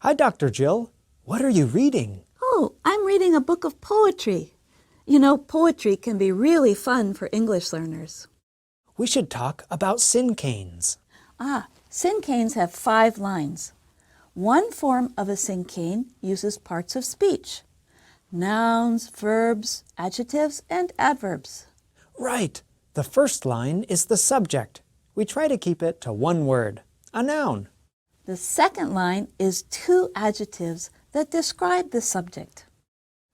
Hi, Dr. Jill. What are you reading? Oh, I'm reading a book of poetry. You know, poetry can be really fun for English learners. We should talk about cinquains. Cinquains have 5 lines. One form of a cinquain uses parts of speech: nouns, verbs, adjectives, and adverbs. Right. The first line is the subject. We try to keep it to one word, a noun. The second line is 2 adjectives that describe the subject.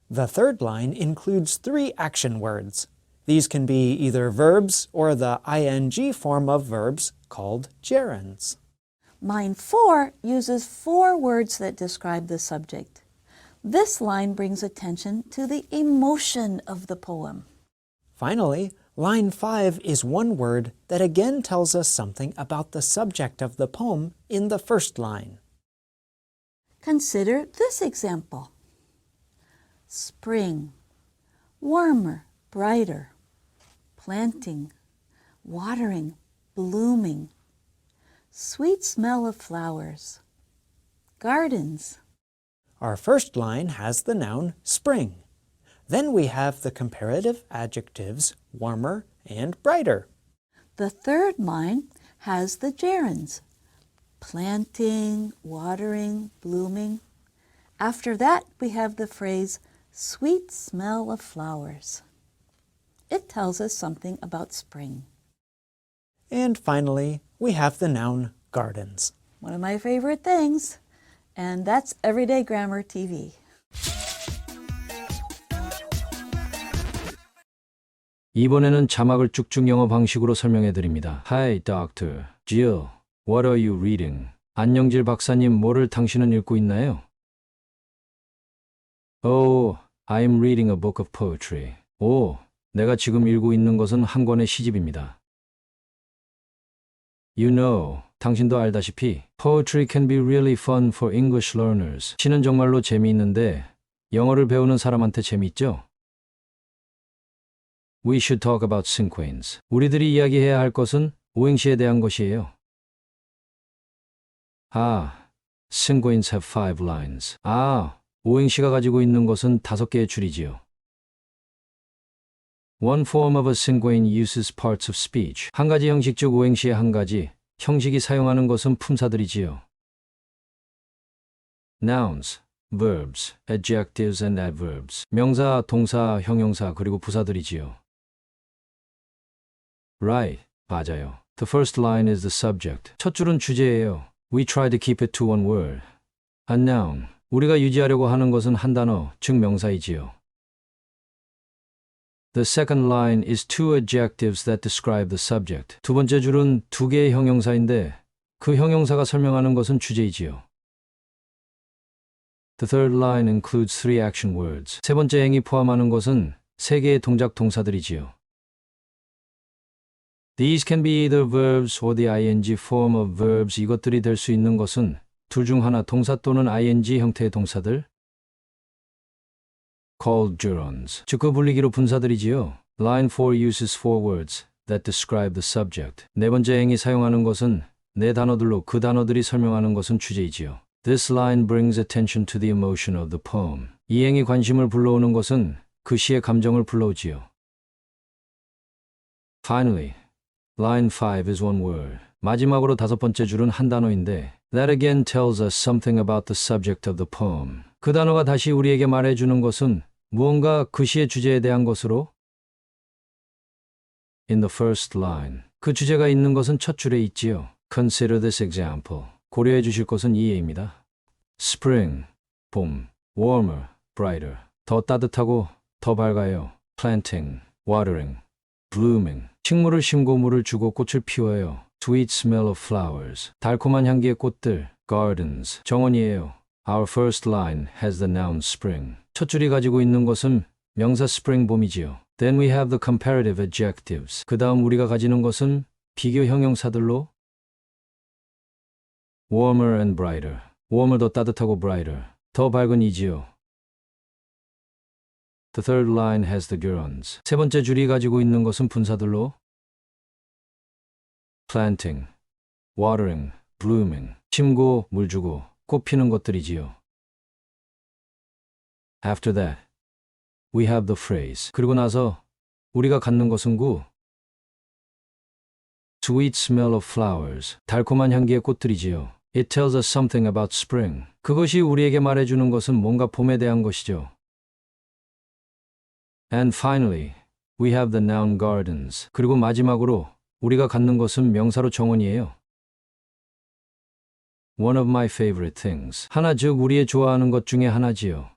The third line includes 3 action words. These can be either verbs or the ing form of verbs called gerunds. Line 4 uses 4 words that describe the subject. This line brings attention to the emotion of the poem. Finally, line 5 is one word that again tells us something about the subject of the poem in the first line. Consider this example. Spring, warmer, brighter. Planting, watering, blooming. Sweet smell of flowers. Gardens. Our first line has the noun spring. Then we have the comparative adjectives warmer and brighter. The third line has the gerunds: planting, watering, blooming. After that, we have the phrase sweet smell of flowers. It tells us something about spring. And finally, we have the noun gardens. One of my favorite things. And that's Everyday Grammar TV. 이번에는 자막을 쭉쭉 영어 방식으로 설명해 드립니다. Hi, Dr. Jill. What are you reading? 안녕질 박사님, 뭐를 당신은 읽고 있나요? Oh, I'm reading a book of poetry. 내가 지금 읽고 있는 것은 한 권의 시집입니다. You know, 당신도 알다시피 poetry can be really fun for English learners. 시는 정말로 재미있는데 영어를 배우는 사람한테 재미있죠? We should talk about cinquains. 우리들이 이야기해야 할 것은 오행시에 대한 것이에요. Cinquains have 5 lines. 오행시가 가지고 있는 것은 5개의 줄이지요. One form of a cinquain uses parts of speech. 한 가지 형식 즉 오행시의 한 가지 형식이 사용하는 것은 품사들이지요. Nouns, verbs, adjectives and adverbs. 명사, 동사, 형용사 그리고 부사들이지요. Right, 맞아요. The first line is the subject. 첫 줄은 주제예요. We try to keep it to one word. A noun. 우리가 유지하려고 하는 것은 한 단어, 즉 명사이지요. The second line is 2 adjectives that describe the subject. 두 번째 줄은 2개의 형용사인데 그 형용사가 설명하는 것은 주제이지요. The third line includes 3 action words. 세 번째 행이 포함하는 것은 3개의 동작 동사들이지요. These can be either verbs or the ing form of verbs. 이것들이 될 수 있는 것은 둘 중 하나 동사 또는 ing 형태의 동사들. Called gerunds. 즉 그 불리기로 분사들이지요. Line 4 uses 4 words that describe the subject. 네 번째 행이 사용하는 것은 4 단어들로 그 단어들이 설명하는 것은 주제이지요. This line brings attention to the emotion of the poem. 이 행이 관심을 불러오는 것은 그 시의 감정을 불러오지요. Finally, line 5 is one word. 마지막으로 5번째 줄은 한 단어인데 That again tells us something about the subject of the poem. 그 단어가 다시 우리에게 말해주는 것은 무언가 그 시의 주제에 대한 것으로 In the first line. 그 주제가 있는 것은 첫 줄에 있지요. Consider this example. 고려해 주실 것은 이 예입니다. Spring, 봄, warmer, brighter. 더 따뜻하고 더 밝아요. Planting, watering, blooming. 식물을 심고 물을 주고 꽃을 피워요. Sweet smell of flowers. 달콤한 향기의 꽃들. Gardens. 정원이에요. Our first line has the noun spring. 첫 줄이 가지고 있는 것은 명사 spring 봄이지요. Then we have the comparative adjectives. 그 다음 우리가 가지는 것은 비교 형용사들로 warmer and brighter. warmer 더 따뜻하고 brighter. 더 밝은 이지요. The third line has the gerunds. 세 번째 줄이 가지고 있는 것은 분사들로 planting, watering, blooming. 심고, 물 주고, 꽃 피는 것들이지요. After that, we have the phrase. 그리고 나서 우리가 갖는 것은 Sweet smell of flowers. 달콤한 향기의 꽃들이지요. It tells us something about spring. 그것이 우리에게 말해주는 것은 뭔가 봄에 대한 것이죠. And finally, we have the noun gardens. 그리고 마지막으로 우리가 갖는 것은 명사로 정원이에요. One of my favorite things. 하나 즉 우리의 좋아하는 것 중에 하나지요.